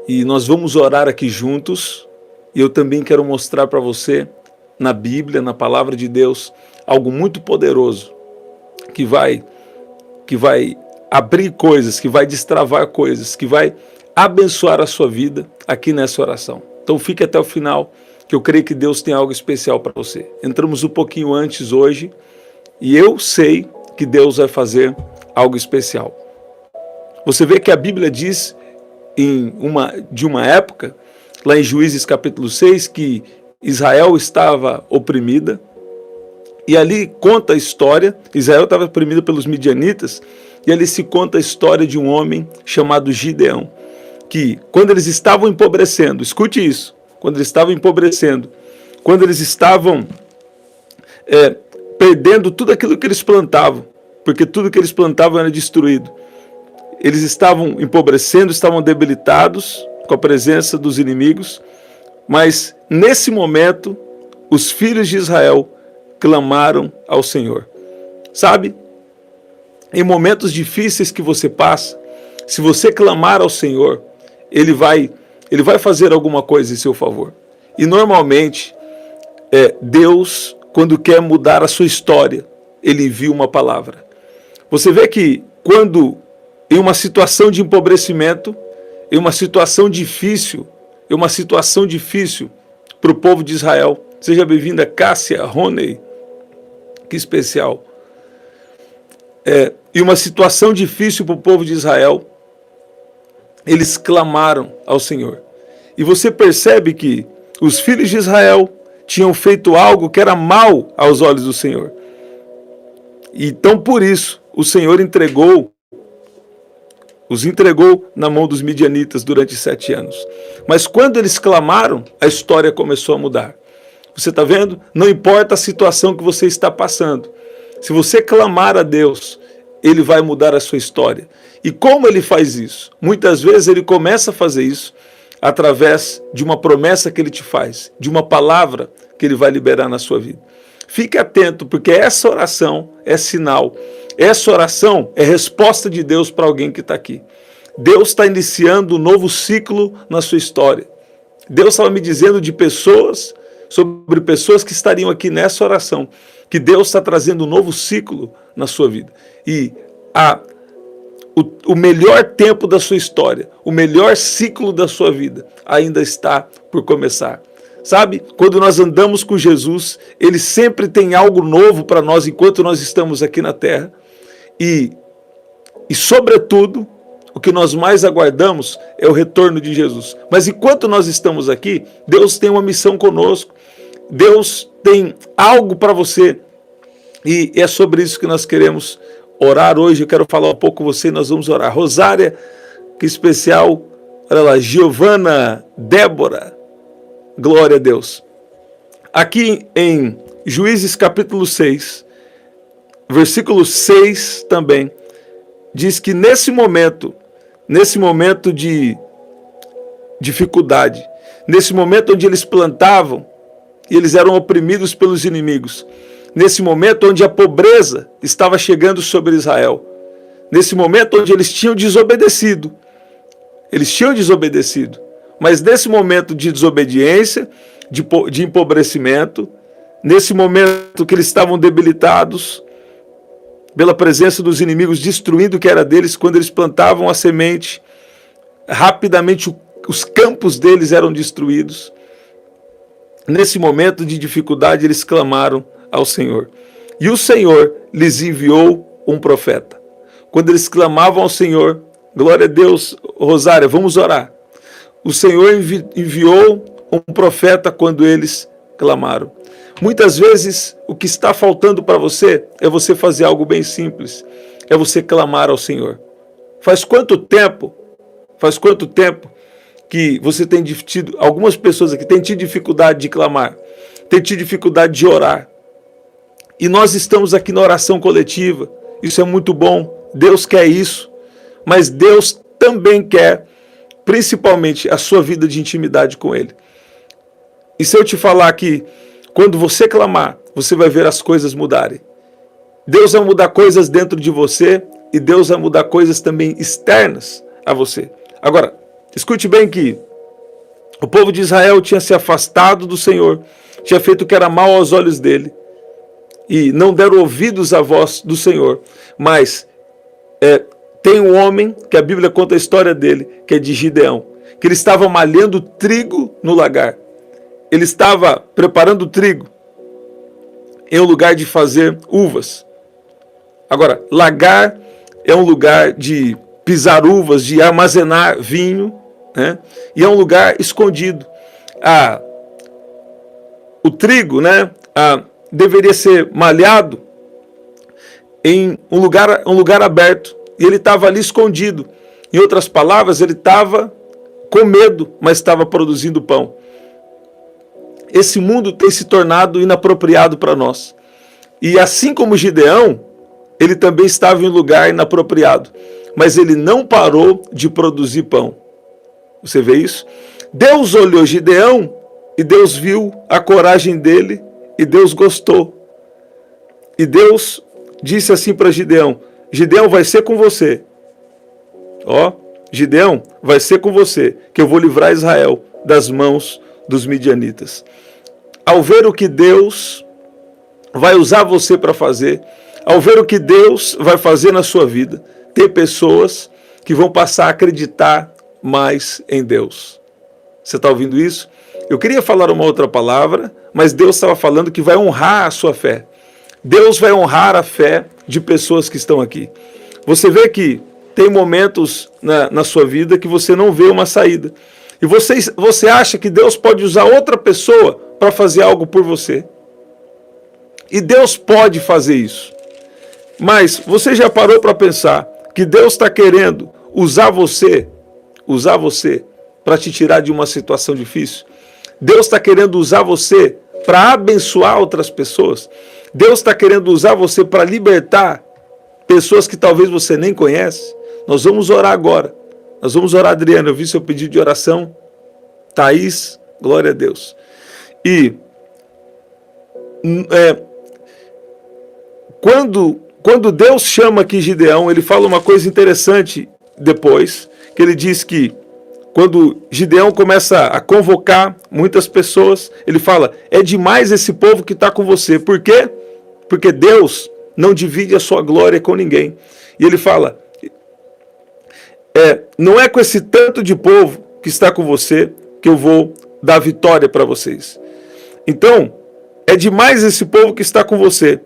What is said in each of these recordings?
E nós vamos orar aqui juntos. E eu também quero mostrar para você, na Bíblia, na Palavra de Deus, algo muito poderoso, que vai abrir coisas, que vai destravar coisas, que vai abençoar a sua vida aqui nessa oração. Então fique até o final, que eu creio que Deus tem algo especial para você. Entramos um pouquinho antes hoje, e eu sei que Deus vai fazer algo especial. Você vê que a Bíblia diz, de uma época, lá em Juízes capítulo 6, que Israel estava oprimida, e ali conta a história, Israel estava oprimida pelos midianitas, e ali se conta a história de um homem chamado Gideão, que quando eles estavam empobrecendo, escute isso, quando eles estavam empobrecendo, quando eles estavam perdendo tudo aquilo que eles plantavam, porque tudo que eles plantavam era destruído, eles estavam empobrecendo, estavam debilitados com a presença dos inimigos, mas nesse momento, os filhos de Israel clamaram ao Senhor. Sabe, em momentos difíceis que você passa, se você clamar ao Senhor, Ele vai fazer alguma coisa em seu favor. E normalmente, Deus, quando quer mudar a sua história, Ele envia uma palavra. Você vê que quando, em uma situação de empobrecimento, em uma situação difícil para o povo de Israel, seja bem-vinda Cássia Roney, que especial. Em uma situação difícil para o povo de Israel, eles clamaram ao Senhor. E você percebe que os filhos de Israel tinham feito algo que era mal aos olhos do Senhor. Então, por isso, o Senhor os entregou na mão dos midianitas durante 7 anos. Mas quando eles clamaram, a história começou a mudar. Você está vendo? Não importa a situação que você está passando. Se você clamar a Deus, Ele vai mudar a sua história. E como Ele faz isso? Muitas vezes Ele começa a fazer isso através de uma promessa que Ele te faz, de uma palavra que Ele vai liberar na sua vida. Fique atento, porque essa oração é sinal. Essa oração é resposta de Deus para alguém que está aqui. Deus está iniciando um novo ciclo na sua história. Deus estava me dizendo sobre pessoas que estariam aqui nessa oração, que Deus está trazendo um novo ciclo na sua vida. E o melhor tempo da sua história, o melhor ciclo da sua vida ainda está por começar. Sabe, quando nós andamos com Jesus, Ele sempre tem algo novo para nós enquanto nós estamos aqui na terra. E sobretudo, o que nós mais aguardamos é o retorno de Jesus. Mas enquanto nós estamos aqui, Deus tem uma missão conosco. Deus tem algo para você. E é sobre isso que nós queremos orar hoje. Eu quero falar um pouco com você e nós vamos orar. Rosária, que especial. Olha lá, Giovana, Débora. Glória a Deus. Aqui em Juízes capítulo 6, versículo 6 também, diz que nesse momento de dificuldade, nesse momento onde eles plantavam e eles eram oprimidos pelos inimigos, nesse momento onde a pobreza estava chegando sobre Israel, nesse momento onde eles tinham desobedecido, mas nesse momento de desobediência, de empobrecimento, nesse momento que eles estavam debilitados pela presença dos inimigos, destruindo o que era deles, quando eles plantavam a semente, rapidamente os campos deles eram destruídos. Nesse momento de dificuldade, eles clamaram ao Senhor. E o Senhor lhes enviou um profeta. Quando eles clamavam ao Senhor, glória a Deus, Rosária, vamos orar. O Senhor enviou um profeta quando eles clamaram. Muitas vezes, o que está faltando para você é você fazer algo bem simples. É você clamar ao Senhor. Faz quanto tempo que você tem tido, algumas pessoas aqui têm tido dificuldade de clamar, têm tido dificuldade de orar. E nós estamos aqui na oração coletiva. Isso é muito bom. Deus quer isso. Mas Deus também quer, principalmente, a sua vida de intimidade com Ele. E se eu te falar que quando você clamar, você vai ver as coisas mudarem. Deus vai mudar coisas dentro de você e Deus vai mudar coisas também externas a você. Agora, Escute bem que o povo de Israel tinha se afastado do Senhor, tinha feito o que era mal aos olhos dele, e não deram ouvidos à voz do Senhor. Mas tem um homem, que a Bíblia conta a história dele, que é de Gideão, que ele estava malhando trigo no lagar. Ele estava preparando trigo em um lugar de fazer uvas. Agora, lagar é um lugar de pisar uvas, de armazenar vinho, né? E é um lugar escondido. O trigo, né, deveria ser malhado em um lugar aberto, e ele estava ali escondido. Em outras palavras, ele estava com medo, mas estava produzindo pão. Esse mundo tem se tornado inapropriado para nós. E assim como Gideão, ele também estava em um lugar inapropriado, mas ele não parou de produzir pão. Você vê isso? Deus olhou Gideão e Deus viu a coragem dele e Deus gostou. E Deus disse assim para Gideão: Gideão, vai ser com você. Gideão, vai ser com você, que eu vou livrar Israel das mãos dos midianitas. Ao ver o que Deus vai usar você para fazer, ao ver o que Deus vai fazer na sua vida, tem pessoas que vão passar a acreditar mais em Deus. Você está ouvindo isso? Eu queria falar uma outra palavra, mas Deus estava falando que vai honrar a sua fé. Deus vai honrar a fé de pessoas que estão aqui. Você vê que tem momentos na sua vida que você não vê uma saída. E você acha que Deus pode usar outra pessoa para fazer algo por você. E Deus pode fazer isso. Mas você já parou para pensar que Deus está querendo usar você para te tirar de uma situação difícil? Deus está querendo usar você para abençoar outras pessoas? Deus está querendo usar você para libertar pessoas que talvez você nem conhece? Nós vamos orar agora. Nós vamos orar, Adriana. Eu vi seu pedido de oração. Thaís, glória a Deus. E quando Deus chama aqui Gideão, ele fala uma coisa interessante depois, que ele diz que quando Gideão começa a convocar muitas pessoas, ele fala: é demais esse povo que está com você. Por quê? Porque Deus não divide a sua glória com ninguém. E ele fala: não é com esse tanto de povo que está com você que eu vou dar vitória para vocês. Então, é demais esse povo que está com você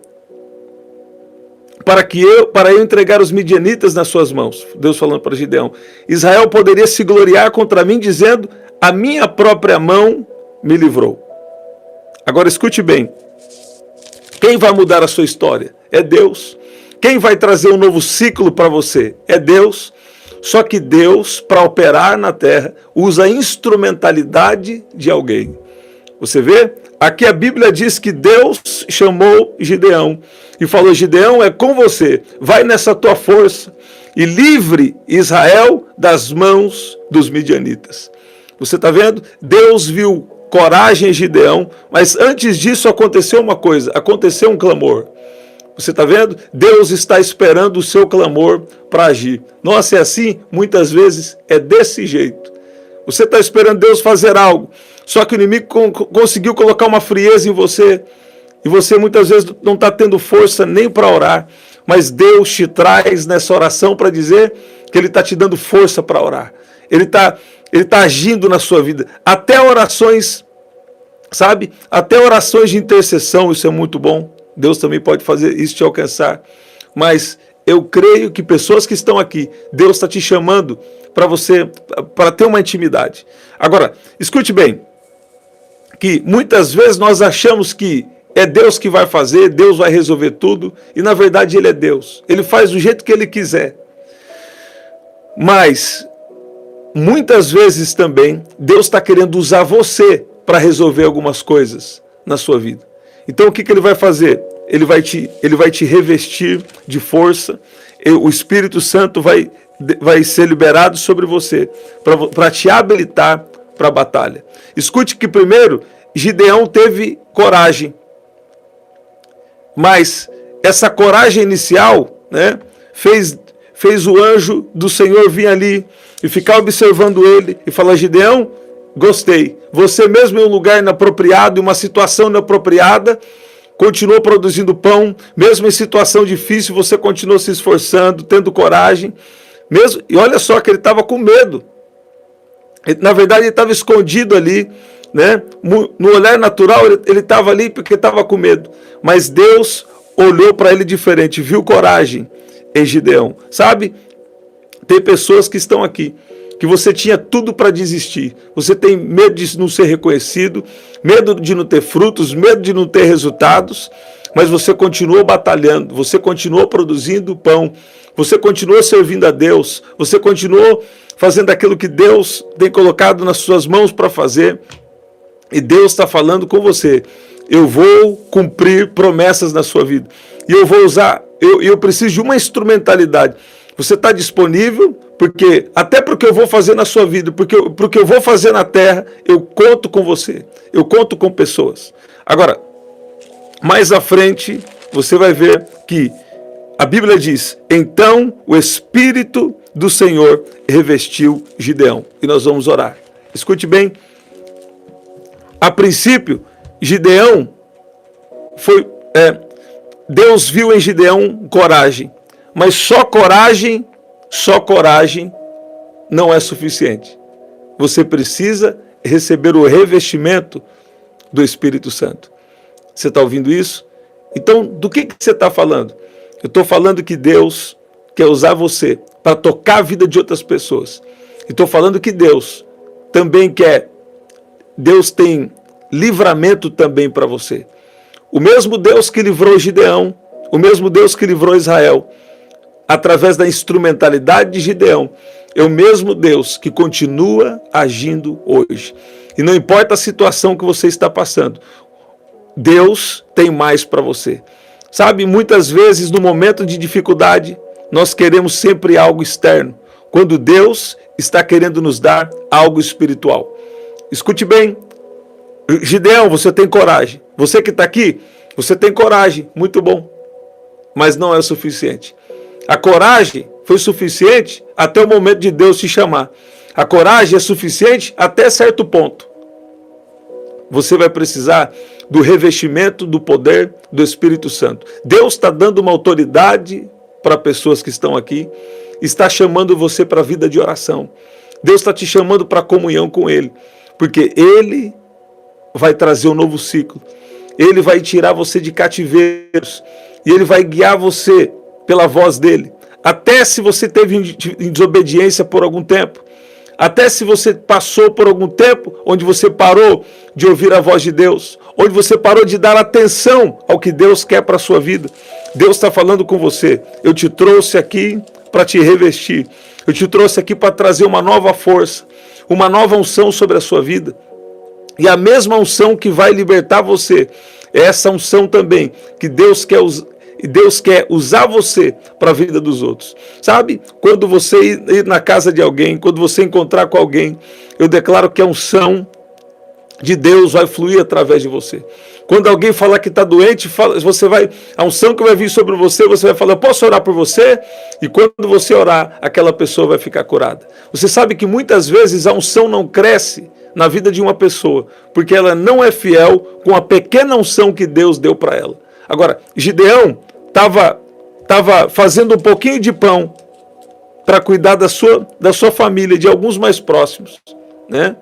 para eu entregar os midianitas nas suas mãos. Deus falando para Gideão. Israel poderia se gloriar contra mim, dizendo: a minha própria mão me livrou. Agora escute bem. Quem vai mudar a sua história? É Deus. Quem vai trazer um novo ciclo para você? É Deus. Só que Deus, para operar na terra, usa a instrumentalidade de alguém. Você vê? Aqui a Bíblia diz que Deus chamou Gideão e falou: Gideão, é com você, vai nessa tua força e livre Israel das mãos dos midianitas. Você está vendo? Deus viu coragem em Gideão, mas antes disso aconteceu uma coisa, aconteceu um clamor. Você está vendo? Deus está esperando o seu clamor para agir. Nossa, é assim? Muitas vezes é desse jeito. Você está esperando Deus fazer algo, só que o inimigo conseguiu colocar uma frieza em você, e você muitas vezes não está tendo força nem para orar, mas Deus te traz nessa oração para dizer que Ele está te dando força para orar. Ele tá agindo na sua vida. Até orações, sabe? Até orações de intercessão, isso é muito bom. Deus também pode fazer isso te alcançar. Mas eu creio que pessoas que estão aqui, Deus está te chamando para ter uma intimidade. Agora, escute bem, que muitas vezes nós achamos que é Deus que vai fazer, Deus vai resolver tudo, e na verdade Ele é Deus. Ele faz do jeito que Ele quiser. Mas, muitas vezes também, Deus está querendo usar você para resolver algumas coisas na sua vida. Então o que Ele vai fazer? Ele vai te revestir de força, o Espírito Santo vai ser liberado sobre você, para te habilitar para a batalha. Escute que primeiro, Gideão teve coragem, mas essa coragem inicial, né, fez fez o anjo do Senhor vir ali e ficar observando ele e falar: Gideão, gostei. Você mesmo em um lugar inapropriado, em uma situação inapropriada, continuou produzindo pão, mesmo em situação difícil, você continuou se esforçando, tendo coragem. Mesmo, e olha só que ele estava com medo. Na verdade, ele estava escondido ali, né? No olhar natural, ele estava ali porque estava com medo. Mas Deus olhou para ele diferente, viu coragem em Gideão. Sabe? Tem pessoas que estão aqui, que você tinha tudo para desistir. Você tem medo de não ser reconhecido, medo de não ter frutos, medo de não ter resultados, mas você continuou batalhando, você continuou produzindo pão, você continuou servindo a Deus, você continuou fazendo aquilo que Deus tem colocado nas suas mãos para fazer. E Deus está falando com você: eu vou cumprir promessas na sua vida. E eu vou usar, eu preciso de uma instrumentalidade. Você está disponível? Porque até porque eu vou fazer na sua vida, porque eu vou fazer na terra, eu conto com você. Eu conto com pessoas. Agora, mais à frente, você vai ver que a Bíblia diz: então o Espírito do Senhor revestiu Gideão. E nós vamos orar. Escute bem. A princípio, Gideão Deus viu em Gideão coragem. Mas só coragem não é suficiente. Você precisa receber o revestimento do Espírito Santo. Você está ouvindo isso? Então, do que você está falando? Eu estou falando que Deus quer usar você para tocar a vida de outras pessoas. Estou falando que Deus também quer. Deus tem livramento também para você. O mesmo Deus que livrou Gideão, o mesmo Deus que livrou Israel, através da instrumentalidade de Gideão, é o mesmo Deus que continua agindo hoje. E não importa a situação que você está passando, Deus tem mais para você. Sabe, muitas vezes no momento de dificuldade, nós queremos sempre algo externo, quando Deus está querendo nos dar algo espiritual. Escute bem, Gideão, você tem coragem. Você que está aqui, você tem coragem, muito bom, mas não é o suficiente. A coragem foi suficiente até o momento de Deus te chamar. A coragem é suficiente até certo ponto. Você vai precisar do revestimento do poder do Espírito Santo. Deus está dando uma autoridade para pessoas que estão aqui, está chamando você para a vida de oração. Deus está te chamando para a comunhão com Ele, porque Ele vai trazer um novo ciclo. Ele vai tirar você de cativeiros e Ele vai guiar você pela voz dele. Até se você teve em desobediência por algum tempo, até se você passou por algum tempo onde você parou de ouvir a voz de Deus, onde você parou de dar atenção ao que Deus quer para a sua vida, Deus está falando com você. Eu te trouxe aqui para te revestir. Eu te trouxe aqui para trazer uma nova força, uma nova unção sobre a sua vida. E a mesma unção que vai libertar você, é essa unção também que Deus quer usar você para a vida dos outros. Sabe? Quando você ir na casa de alguém, quando você encontrar com alguém, eu declaro que a unção de Deus vai fluir através de você. Quando alguém falar que está doente, a unção que vai vir sobre você, você vai falar: posso orar por você? E quando você orar, aquela pessoa vai ficar curada. Você sabe que muitas vezes a unção não cresce na vida de uma pessoa, porque ela não é fiel com a pequena unção que Deus deu para ela. Agora, Gideão estava fazendo um pouquinho de pão para cuidar da sua família, de alguns mais próximos, né?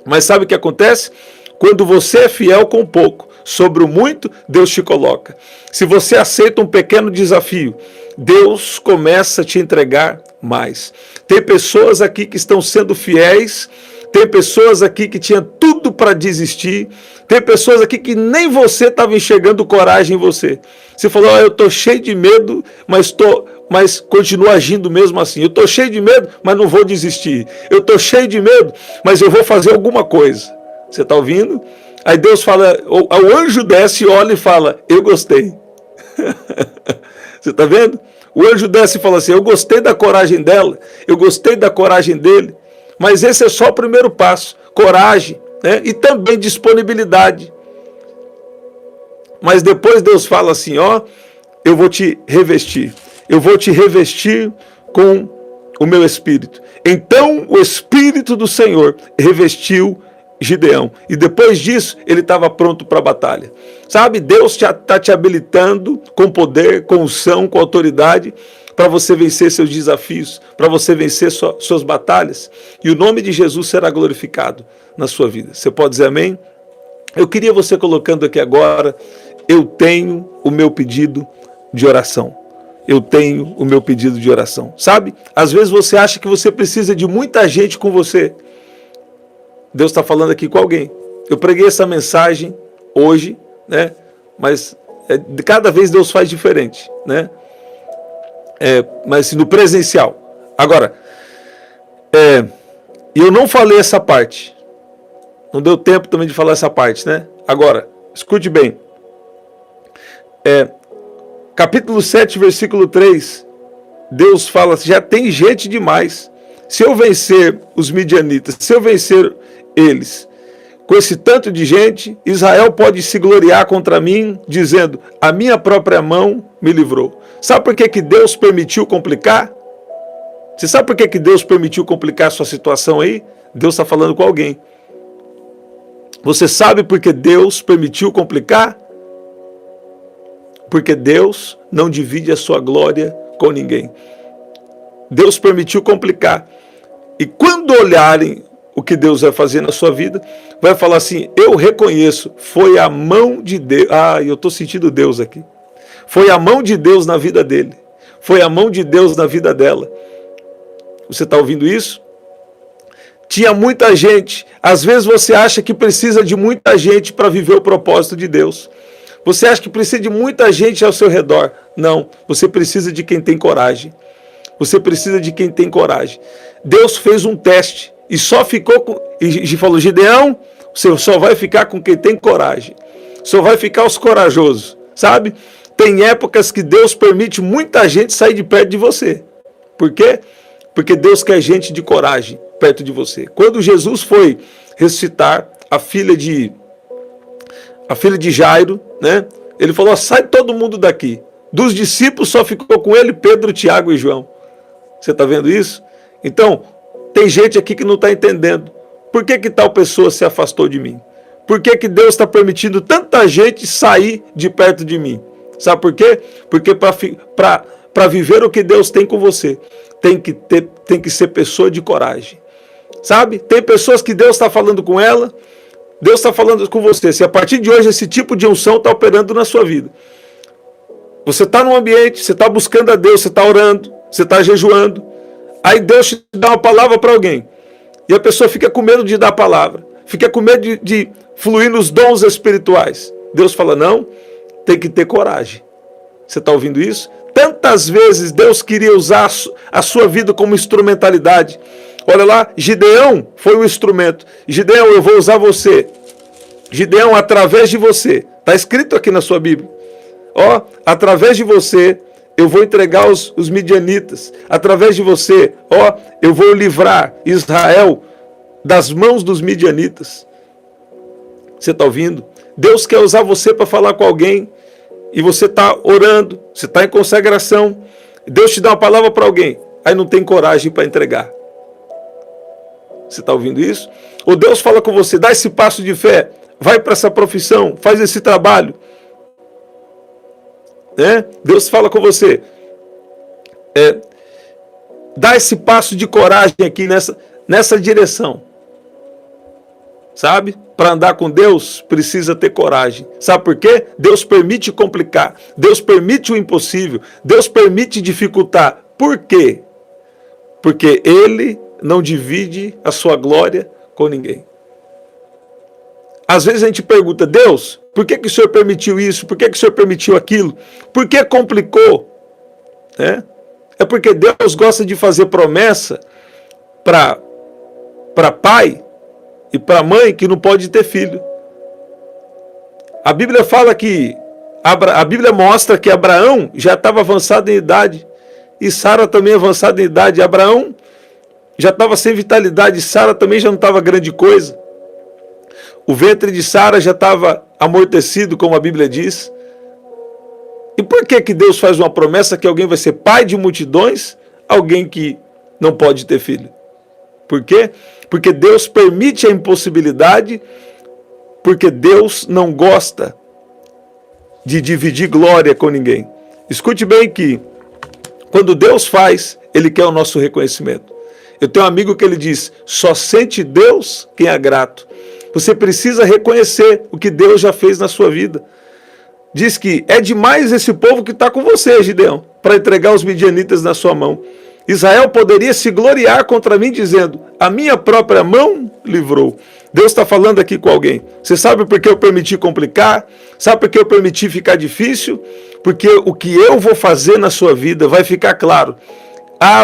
Mas sabe o que acontece? Quando você é fiel com pouco, sobre o muito, Deus te coloca. Se você aceita um pequeno desafio, Deus começa a te entregar mais. Tem pessoas aqui que estão sendo fiéis, tem pessoas aqui que tinham tudo para desistir, tem pessoas aqui que nem você estava enxergando coragem em você. Você falou: eu estou cheio de medo, mas continuo agindo mesmo assim. Eu estou cheio de medo, mas não vou desistir. Eu estou cheio de medo, mas eu vou fazer alguma coisa. Você está ouvindo? Aí Deus fala, o anjo desce, olha e fala: eu gostei. Você está vendo? O anjo desce e fala assim: eu gostei da coragem dela, eu gostei da coragem dele. Mas esse é só o primeiro passo, coragem, né? E também disponibilidade. Mas depois Deus fala assim: ó, eu vou te revestir, eu vou te revestir com o meu espírito. Então o Espírito do Senhor revestiu Gideão. E depois disso, ele estava pronto para a batalha. Sabe, Deus está te habilitando com poder, com unção, com autoridade, para você vencer seus desafios, para você vencer suas batalhas. E o nome de Jesus será glorificado na sua vida. Você pode dizer amém? Eu queria você colocando aqui agora, eu tenho o meu pedido de oração. Eu tenho o meu pedido de oração. Sabe, às vezes você acha que você precisa de muita gente com você. Deus está falando aqui com alguém. Eu preguei essa mensagem hoje, né? Mas cada vez Deus faz diferente, né? Mas no presencial. Agora, eu não falei essa parte. Não deu tempo também de falar essa parte, né? Agora, escute bem. Capítulo 7, versículo 3. Deus fala, já tem gente demais. Se eu vencer os midianitas, se eu vencer eles, com esse tanto de gente, Israel pode se gloriar contra mim, dizendo, a minha própria mão me livrou. Sabe por que Deus permitiu complicar? Você sabe por que Deus permitiu complicar a sua situação aí? Deus está falando com alguém. Você sabe por que Deus permitiu complicar? Porque Deus não divide a sua glória com ninguém. Deus permitiu complicar. E quando olharem o que Deus vai fazer na sua vida, vai falar assim, eu reconheço, foi a mão de Deus. Eu estou sentindo Deus aqui. Foi a mão de Deus na vida dele. Foi a mão de Deus na vida dela. Você está ouvindo isso? Tinha muita gente. Às vezes você acha que precisa de muita gente para viver o propósito de Deus. Você acha que precisa de muita gente ao seu redor. Não, você precisa de quem tem coragem. Você precisa de quem tem coragem. Deus fez um teste e só ficou com... E falou, Gideão, você só vai ficar com quem tem coragem. Só vai ficar os corajosos, sabe? Tem épocas que Deus permite muita gente sair de perto de você. Por quê? Porque Deus quer gente de coragem perto de você. Quando Jesus foi ressuscitar a filha de Jairo, né? Ele falou, sai todo mundo daqui. Dos discípulos só ficou com ele Pedro, Tiago e João. Você está vendo isso? Então, tem gente aqui que não está entendendo. Por que tal pessoa se afastou de mim? Por que Deus está permitindo tanta gente sair de perto de mim? Sabe por quê? Porque para viver o que Deus tem com você, tem que ser pessoa de coragem. Sabe? Tem pessoas que Deus está falando com ela, Deus está falando com você. Se a partir de hoje esse tipo de unção está operando na sua vida. Você está num ambiente, você está buscando a Deus, você está orando, você está jejuando. Aí Deus te dá uma palavra para alguém. E a pessoa fica com medo de dar a palavra. Fica com medo de fluir nos dons espirituais. Deus fala, não, tem que ter coragem. Você está ouvindo isso? Tantas vezes Deus queria usar a sua vida como instrumentalidade. Olha lá, Gideão foi um instrumento. Gideão, eu vou usar você. Gideão, através de você. Está escrito aqui na sua Bíblia. Através de você, eu vou entregar os midianitas. Através de você, eu vou livrar Israel das mãos dos midianitas. Você está ouvindo? Deus quer usar você para falar com alguém. E você está orando, você está em consagração. Deus te dá uma palavra para alguém. Aí não tem coragem para entregar. Você está ouvindo isso? Ou Deus fala com você, dá esse passo de fé. Vai para essa profissão, faz esse trabalho. Deus fala com você, dá esse passo de coragem aqui nessa direção, sabe? Para andar com Deus precisa ter coragem. Sabe por quê? Deus permite complicar, Deus permite o impossível, Deus permite dificultar. Por quê? Porque Ele não divide a sua glória com ninguém. Às vezes a gente pergunta, Deus, por que o Senhor permitiu isso? Por que o Senhor permitiu aquilo? Por que complicou? É porque Deus gosta de fazer promessa para pai e para mãe que não pode ter filho. A Bíblia fala que, a Bíblia mostra que Abraão já estava avançado em idade e Sara também avançada em idade. Abraão já estava sem vitalidade, Sara também já não estava grande coisa. O ventre de Sara já estava amortecido, como a Bíblia diz. E por que que Deus faz uma promessa que alguém vai ser pai de multidões, alguém que não pode ter filho? Por quê? Porque Deus permite a impossibilidade, porque Deus não gosta de dividir glória com ninguém. Escute bem que quando Deus faz, Ele quer o nosso reconhecimento. Eu tenho um amigo que ele diz, só sente Deus quem é grato. Você precisa reconhecer o que Deus já fez na sua vida. Diz que é demais esse povo que está com você, Gideão, para entregar os midianitas na sua mão. Israel poderia se gloriar contra mim, dizendo, a minha própria mão livrou. Deus está falando aqui com alguém. Você sabe por que eu permiti complicar? Sabe por que eu permiti ficar difícil? Porque o que eu vou fazer na sua vida vai ficar claro.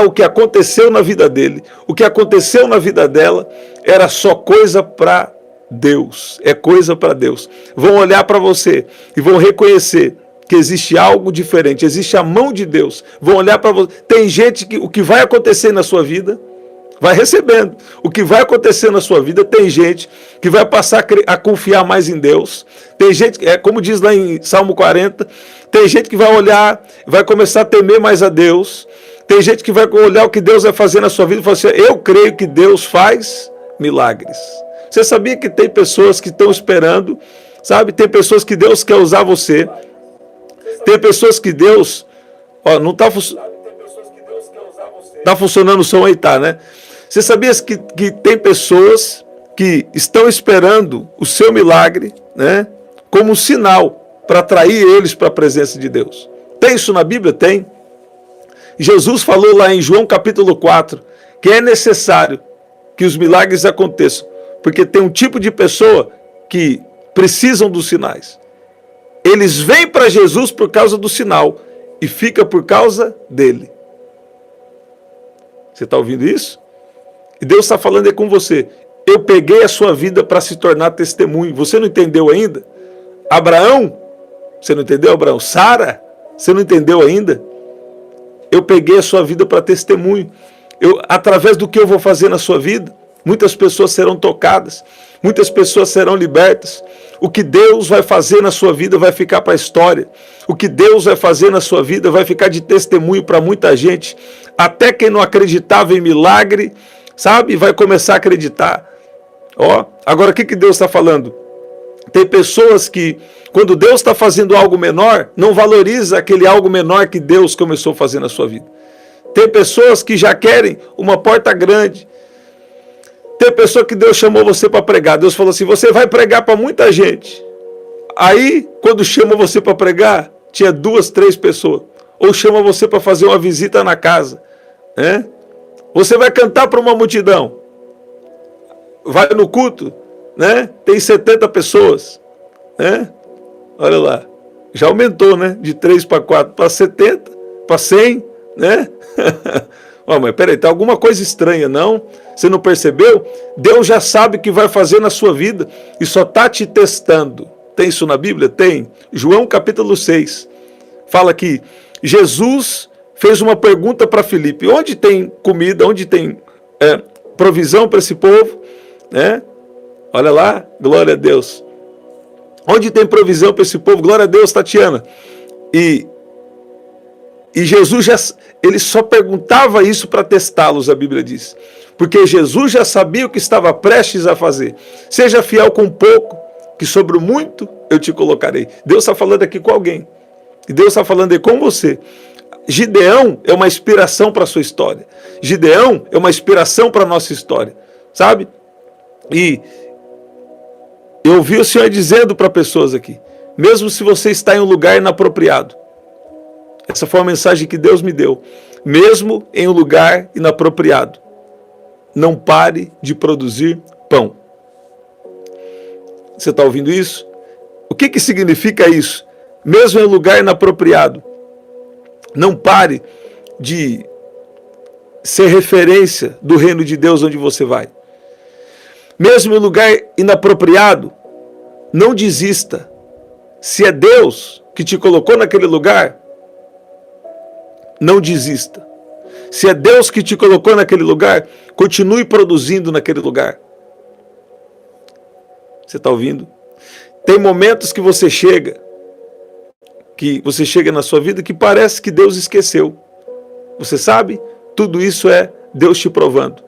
O que aconteceu na vida dele, o que aconteceu na vida dela, era só coisa para Deus. É coisa para Deus. Vão olhar para você e vão reconhecer que existe algo diferente, existe a mão de Deus. Vão olhar para você. Tem gente que o que vai acontecer na sua vida, vai recebendo. O que vai acontecer na sua vida, tem gente que vai passar a confiar mais em Deus. Tem gente, como diz lá em Salmo 40, tem gente que vai olhar, vai começar a temer mais a Deus. Tem gente que vai olhar o que Deus vai fazer na sua vida e falar assim, eu creio que Deus faz milagres. Você sabia que tem pessoas que estão esperando, sabe? Tem pessoas que Deus quer usar você. Tem pessoas que Deus... não está funcionando. Está funcionando o som aí, tá, né? Você sabia que tem pessoas que estão esperando o seu milagre, né? Como um sinal para atrair eles para a presença de Deus. Tem isso na Bíblia? Tem. Jesus falou lá em João capítulo 4 que é necessário que os milagres aconteçam, porque tem um tipo de pessoa que precisam dos sinais. Eles vêm para Jesus por causa do sinal e fica por causa dele. Você está ouvindo isso? E Deus está falando aí com você. Eu peguei a sua vida para se tornar testemunho. Você não entendeu ainda? Abraão, você não entendeu, Abraão? Sara, você não entendeu ainda? Eu peguei a sua vida para testemunho. Através do que eu vou fazer na sua vida, muitas pessoas serão tocadas, muitas pessoas serão libertas. O que Deus vai fazer na sua vida vai ficar para a história. O que Deus vai fazer na sua vida vai ficar de testemunho para muita gente. Até quem não acreditava em milagre, sabe, vai começar a acreditar. Agora o que Deus está falando? Tem pessoas que, quando Deus está fazendo algo menor, não valoriza aquele algo menor que Deus começou a fazer na sua vida. Tem pessoas que já querem uma porta grande. Tem pessoa que Deus chamou você para pregar. Deus falou assim, você vai pregar para muita gente. Aí, quando chama você para pregar, tinha 2, 3 pessoas. Ou chama você para fazer uma visita na casa. Você vai cantar para uma multidão. Vai no culto, né? Tem 70 pessoas. Olha lá. Já aumentou, né? De 3 para 4 para 70, para 100, né? Mas peraí, tá alguma coisa estranha, não? Você não percebeu? Deus já sabe o que vai fazer na sua vida e só está te testando. Tem isso na Bíblia? Tem. João capítulo 6. Fala que Jesus fez uma pergunta para Filipe. Onde tem comida? Onde tem provisão para esse povo? Olha lá, glória a Deus. Onde tem provisão para esse povo? Glória a Deus, Tatiana. E Jesus ele só perguntava isso para testá-los, a Bíblia diz. Porque Jesus já sabia o que estava prestes a fazer. Seja fiel com pouco, que sobre o muito eu te colocarei. Deus está falando aqui com alguém. E Deus está falando aí com você. Gideão é uma inspiração para a sua história. Gideão é uma inspiração para a nossa história. Sabe? E eu ouvi o Senhor dizendo para pessoas aqui, mesmo se você está em um lugar inapropriado, essa foi uma mensagem que Deus me deu, mesmo em um lugar inapropriado, não pare de produzir pão. Você está ouvindo isso? O que significa isso? Mesmo em um lugar inapropriado, não pare de ser referência do reino de Deus onde você vai. Mesmo em lugar inapropriado, não desista. Se é Deus que te colocou naquele lugar, não desista. Se é Deus que te colocou naquele lugar, continue produzindo naquele lugar. Você está ouvindo? Tem momentos que você chega que você chega na sua vida que parece que Deus esqueceu. Você sabe? Tudo isso é Deus te provando.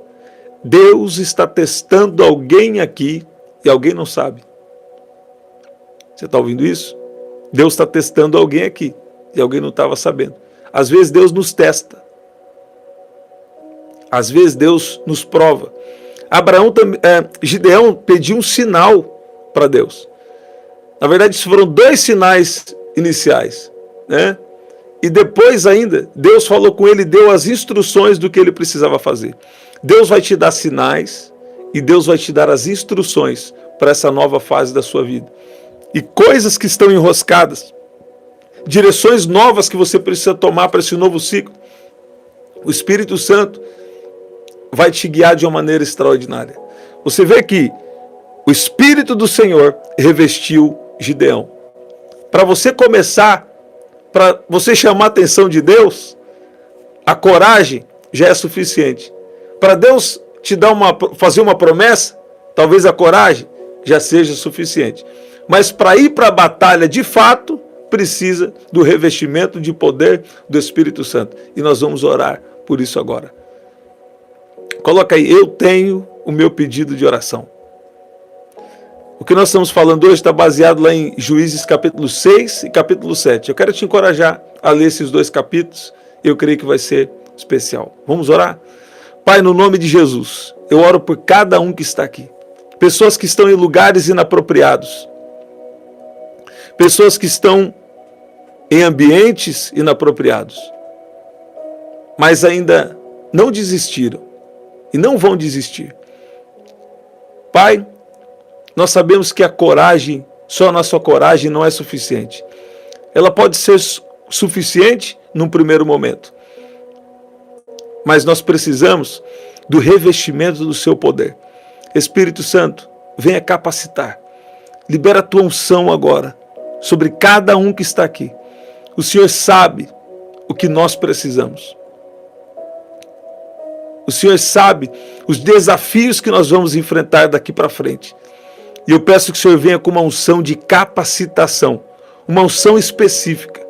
Deus está testando alguém aqui e alguém não sabe. Você está ouvindo isso? Deus está testando alguém aqui e alguém não estava sabendo. Às vezes Deus nos testa. Às vezes Deus nos prova. Gideão pediu um sinal para Deus. Na verdade, foram 2 sinais iniciais, né? E depois ainda, Deus falou com ele, deu as instruções do que ele precisava fazer. Deus vai te dar sinais e Deus vai te dar as instruções para essa nova fase da sua vida. E coisas que estão enroscadas, direções novas que você precisa tomar para esse novo ciclo. O Espírito Santo vai te guiar de uma maneira extraordinária. Você vê que o Espírito do Senhor revestiu Gideão. Para você começar, para você chamar a atenção de Deus, a coragem já é suficiente. Para Deus te dar fazer uma promessa, talvez a coragem já seja suficiente. Mas para ir para a batalha de fato, precisa do revestimento de poder do Espírito Santo. E nós vamos orar por isso agora. Coloca aí, eu tenho o meu pedido de oração. O que nós estamos falando hoje está baseado lá em Juízes capítulo 6 e capítulo 7. Eu quero te encorajar a ler esses 2 capítulos. Eu creio que vai ser especial. Vamos orar? Pai, no nome de Jesus, eu oro por cada um que está aqui. Pessoas que estão em lugares inapropriados. Pessoas que estão em ambientes inapropriados. Mas ainda não desistiram. E não vão desistir. Pai, nós sabemos que a coragem, só a nossa coragem não é suficiente. Ela pode ser suficiente num primeiro momento. Mas nós precisamos do revestimento do seu poder. Espírito Santo, venha capacitar. Libera a tua unção agora sobre cada um que está aqui. O Senhor sabe o que nós precisamos. O Senhor sabe os desafios que nós vamos enfrentar daqui para frente. E eu peço que o Senhor venha com uma unção de capacitação, uma unção específica,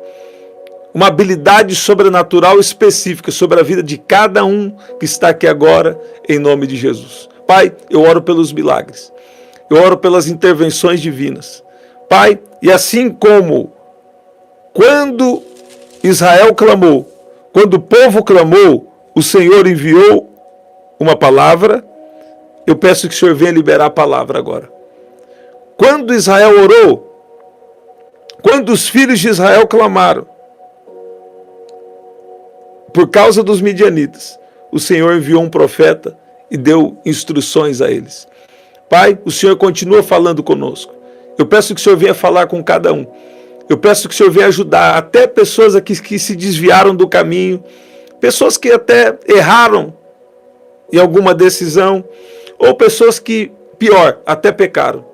uma habilidade sobrenatural específica sobre a vida de cada um que está aqui agora, em nome de Jesus. Pai, eu oro pelos milagres, eu oro pelas intervenções divinas. Pai, e assim como quando Israel clamou, quando o povo clamou, o Senhor enviou uma palavra, eu peço que o Senhor venha liberar a palavra agora. Quando Israel orou, quando os filhos de Israel clamaram, por causa dos midianitas, o Senhor enviou um profeta e deu instruções a eles. Pai, o Senhor continua falando conosco. Eu peço que o Senhor venha falar com cada um. Eu peço que o Senhor venha ajudar até pessoas aqui que se desviaram do caminho, pessoas que até erraram em alguma decisão, ou pessoas que, pior, até pecaram.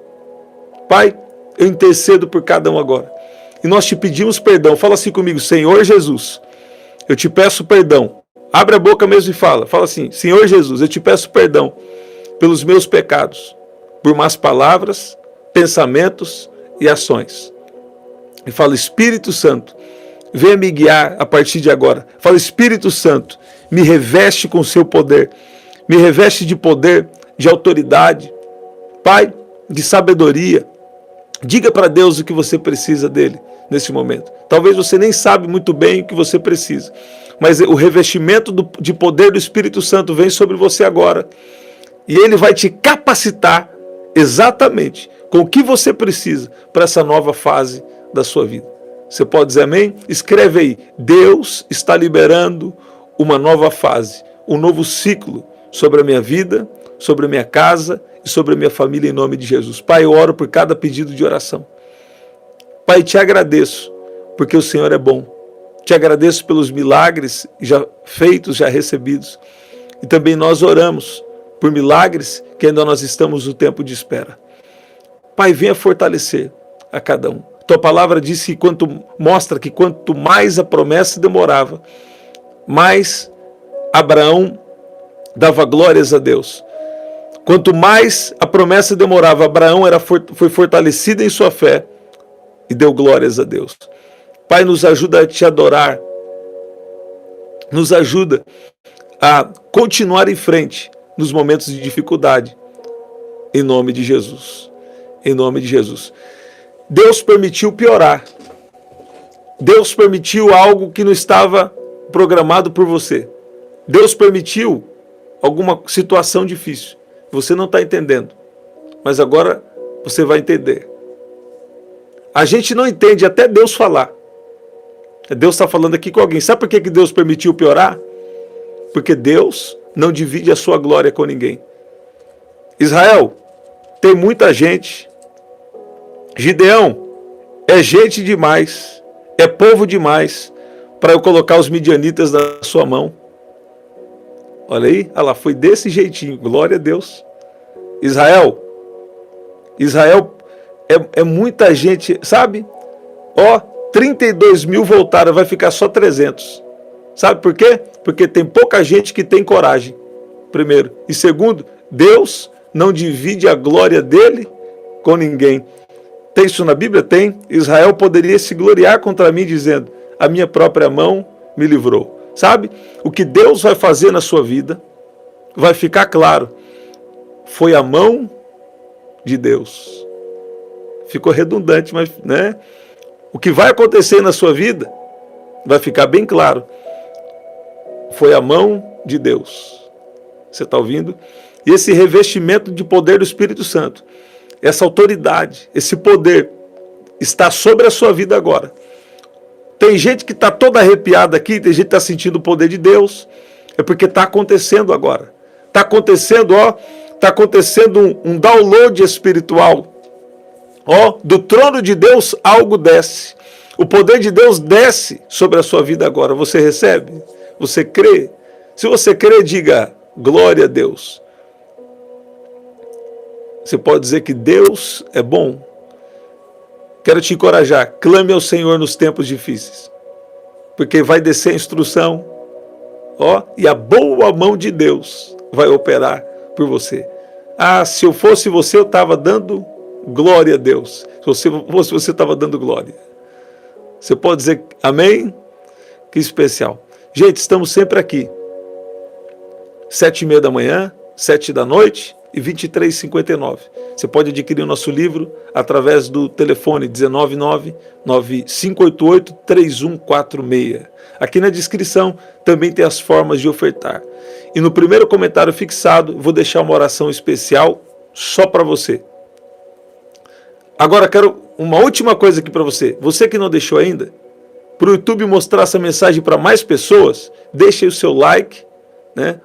Pai, eu intercedo por cada um agora. E nós te pedimos perdão. Fala assim comigo, Senhor Jesus, eu te peço perdão. Abre a boca mesmo e fala. Fala assim, Senhor Jesus, eu te peço perdão pelos meus pecados, por más palavras, pensamentos e ações. E fala, Espírito Santo, venha me guiar a partir de agora. Fala, Espírito Santo, me reveste com o seu poder. Me reveste de poder, de autoridade. Pai, de sabedoria. Diga para Deus o que você precisa dele nesse momento. Talvez você nem sabe muito bem o que você precisa. Mas o revestimento de poder do Espírito Santo vem sobre você agora. E ele vai te capacitar exatamente com o que você precisa para essa nova fase da sua vida. Você pode dizer amém? Escreve aí. Deus está liberando uma nova fase, um novo ciclo sobre a minha vida, sobre a minha casa e sobre a minha família em nome de Jesus. Pai, eu oro por cada pedido de oração. Pai, te agradeço porque o Senhor é bom. Te agradeço pelos milagres já feitos, já recebidos. E também nós oramos por milagres que ainda nós estamos no tempo de espera. Pai, venha fortalecer a cada um. Tua palavra diz que mostra que quanto mais a promessa demorava, mais Abraão dava glórias a Deus. Quanto mais a promessa demorava, Abraão foi fortalecido em sua fé e deu glórias a Deus. Pai, nos ajuda a te adorar, nos ajuda a continuar em frente nos momentos de dificuldade, em nome de Jesus, em nome de Jesus. Deus permitiu piorar, Deus permitiu algo que não estava programado por você, Deus permitiu alguma situação difícil, você não está entendendo, mas agora você vai entender. A gente não entende até Deus falar. Deus está falando aqui com alguém. Sabe por que Deus permitiu piorar? Porque Deus não divide a sua glória com ninguém. Israel, tem muita gente. Gideão, é gente demais, é povo demais para eu colocar os midianitas na sua mão. Olha aí, olha lá, foi desse jeitinho, glória a Deus. Israel é muita gente, sabe? 32 mil voltaram, vai ficar só 300. Sabe por quê? Porque tem pouca gente que tem coragem, primeiro. E segundo, Deus não divide a glória dele com ninguém. Tem isso na Bíblia? Tem. Israel poderia se gloriar contra mim dizendo, a minha própria mão me livrou. Sabe? O que Deus vai fazer na sua vida vai ficar claro. Foi a mão de Deus. Ficou redundante, mas, né? O que vai acontecer na sua vida vai ficar bem claro. Foi a mão de Deus. Você está ouvindo? E esse revestimento de poder do Espírito Santo, essa autoridade, esse poder está sobre a sua vida agora. Tem gente que está toda arrepiada aqui, tem gente que está sentindo o poder de Deus. É porque está acontecendo agora. Está acontecendo, está acontecendo um download espiritual. Do trono de Deus algo desce. O poder de Deus desce sobre a sua vida agora. Você recebe? Você crê? Se você crê, diga glória a Deus. Você pode dizer que Deus é bom. Quero te encorajar. Clame ao Senhor nos tempos difíceis. Porque vai descer a instrução. E a boa mão de Deus vai operar por você. Se eu fosse você, eu estava dando glória a Deus. Se você estava dando glória. Você pode dizer amém? Que especial. Gente, estamos sempre aqui. 7h30 da manhã, 7 da noite e 23h59. Você pode adquirir o nosso livro através do telefone 199-9588-3146. Aqui na descrição também tem as formas de ofertar. E no primeiro comentário fixado, vou deixar uma oração especial só para você. Agora quero uma última coisa aqui para você. Você que não deixou ainda, para o YouTube mostrar essa mensagem para mais pessoas, deixe aí o seu like, né?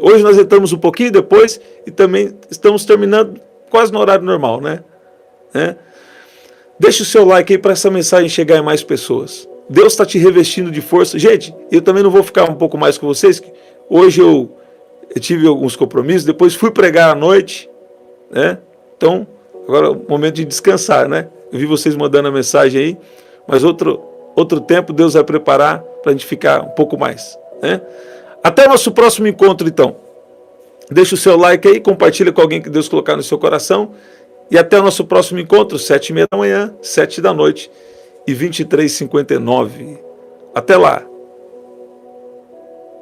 Hoje nós entramos um pouquinho depois e também estamos terminando quase no horário normal, né? Deixe o seu like aí para essa mensagem chegar em mais pessoas. Deus está te revestindo de força. Gente, eu também não vou ficar um pouco mais com vocês. Hoje eu tive alguns compromissos, depois fui pregar à noite, né? Então, agora é o momento de descansar, né? Eu vi vocês mandando a mensagem aí, mas outro tempo Deus vai preparar para a gente ficar um pouco mais, né? Até o nosso próximo encontro, então. Deixa o seu like aí, compartilha com alguém que Deus colocar no seu coração. E até o nosso próximo encontro, 7h30 da manhã, 7 da noite e 23h59. Até lá.